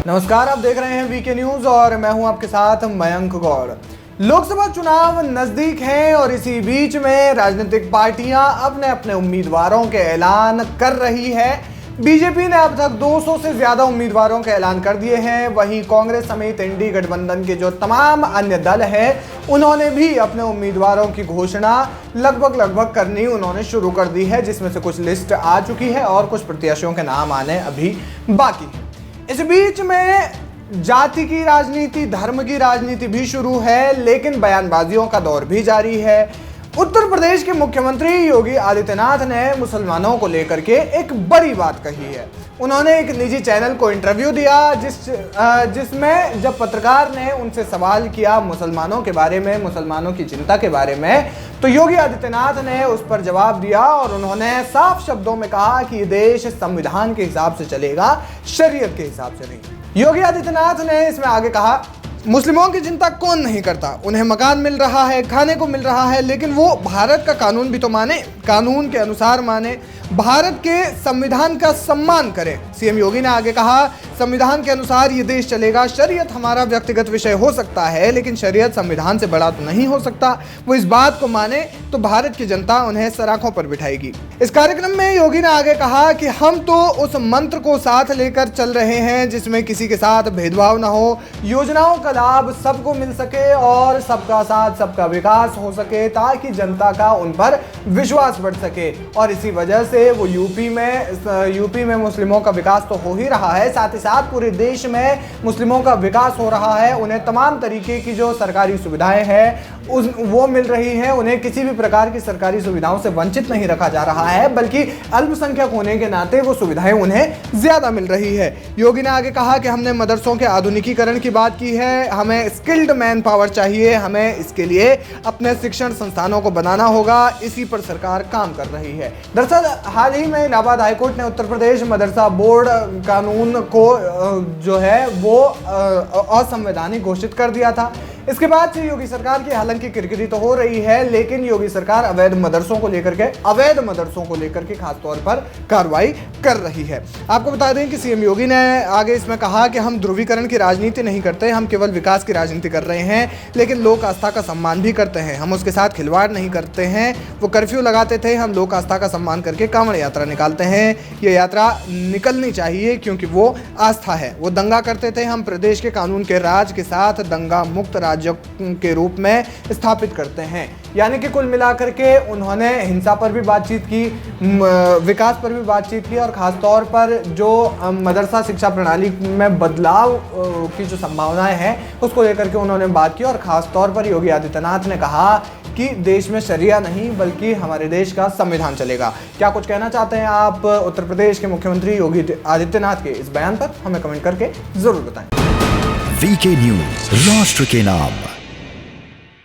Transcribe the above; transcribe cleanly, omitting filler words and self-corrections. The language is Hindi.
नमस्कार, आप देख रहे हैं वीके न्यूज और मैं हूं आपके साथ मयंक गौड़। लोकसभा चुनाव नजदीक हैं और इसी बीच में राजनीतिक पार्टियां अपने अपने उम्मीदवारों के ऐलान कर रही है। बीजेपी ने अब तक 200 से ज्यादा उम्मीदवारों के ऐलान कर दिए हैं। वहीं कांग्रेस समेत इंडी गठबंधन के जो तमाम अन्य दल हैं उन्होंने भी अपने उम्मीदवारों की घोषणा लगभग करनी उन्होंने शुरू कर दी है, जिसमें से कुछ लिस्ट आ चुकी है और कुछ प्रत्याशियों के नाम आने अभी बाकी है। इस बीच में जाति की राजनीति, धर्म की राजनीति भी शुरू है, लेकिन बयानबाजियों का दौर भी जारी है। उत्तर प्रदेश के मुख्यमंत्री योगी आदित्यनाथ ने मुसलमानों को लेकर के एक बड़ी बात कही है। उन्होंने एक निजी चैनल को इंटरव्यू दिया जिसमें जब पत्रकार ने उनसे सवाल किया मुसलमानों के बारे में, मुसलमानों की चिंता के बारे में, तो योगी आदित्यनाथ ने उस पर जवाब दिया और उन्होंने साफ शब्दों में कहा कि ये देश संविधान के हिसाब से चलेगा, शरीयत के हिसाब से नहीं। योगी आदित्यनाथ ने इसमें आगे कहा, मुस्लिमों की चिंता कौन नहीं करता, उन्हें मकान मिल रहा है, खाने को मिल रहा है, लेकिन वो भारत का कानून भी तो माने, कानून के अनुसार माने, भारत के संविधान का सम्मान करें। सीएम योगी ने आगे कहा, संविधान के अनुसार ये देश चलेगा, शरीयत हमारा व्यक्तिगत विषय हो सकता है लेकिन शरीयत संविधान से बड़ा तो नहीं हो सकता। वो इस बात को माने तो भारत की जनता उन्हें सराखों पर बिठाएगी। इस कार्यक्रम में योगी ने आगे कहा कि हम तो उस मंत्र को साथ लेकर चल रहे हैं जिसमें किसी के साथ भेदभाव न हो, योजनाओं का लाभ सबको मिल सके और सबका साथ सबका विकास हो सके, ताकि जनता का उन पर विश्वास बढ़ सके। और इसी वजह से वो यूपी में मुस्लिमों का विकास तो हो ही रहा है, साथ ही साथ पूरे देश में मुस्लिमों का विकास हो रहा है। उन्हें तमाम तरीके की जो सरकारी सुविधाएं हैं वो मिल रही हैं, उन्हें किसी भी प्रकार की सरकारी सुविधाओं से वंचित नहीं रखा जा रहा है, बल्कि अल्पसंख्यक होने के नाते वो सुविधाएं उन्हें ज्यादा मिल रही है। योगी ने आगे कहा कि हमने मदरसों के आधुनिकीकरण की बात की है, हमें स्किल्ड मैन पावर चाहिए, हमें इसके लिए अपने शिक्षण संस्थानों को बनाना होगा, इसी पर सरकार काम कर रही है। दरअसल हाल ही में इलाहाबाद हाईकोर्ट ने उत्तर प्रदेश मदरसा बोर्ड कानून को जो है वो असंवैधानिक घोषित कर दिया था। इसके बाद से योगी सरकार की हालांकि किरकिरी तो हो रही है, लेकिन योगी सरकार अवैध मदरसों को लेकर के खास तौर पर कार्रवाई कर रही है। आपको बता दें कि सीएम योगी ने आगे इसमें कहा कि हम ध्रुवीकरण की राजनीति नहीं करते, हम केवल विकास की राजनीति कर रहे हैं, लेकिन लोक आस्था का सम्मान भी करते हैं, हम उसके साथ खिलवाड़ नहीं करते हैं। वो कर्फ्यू लगाते थे, हम लोक आस्था का सम्मान करके कांवड़ यात्रा निकालते हैं। ये यात्रा निकलनी चाहिए क्योंकि वो आस्था है। वो दंगा करते थे, हम प्रदेश के कानून के राज के साथ दंगा मुक्त राज्य के रूप में स्थापित करते हैं। यानी कि कुल मिलाकर के उन्होंने हिंसा पर भी बातचीत की, विकास पर भी बातचीत की और खास तौर पर जो मदरसा शिक्षा प्रणाली में बदलाव की जो संभावनाएं हैं उसको लेकर के उन्होंने बात की। और खास तौर पर योगी आदित्यनाथ ने कहा कि देश में शरिया नहीं बल्कि हमारे देश का संविधान चलेगा। क्या कुछ कहना चाहते हैं आप उत्तर प्रदेश के मुख्यमंत्री योगी आदित्यनाथ के इस बयान पर? हमें कमेंट करके जरूर बताएं। वीके न्यूज, राष्ट्र के नाम।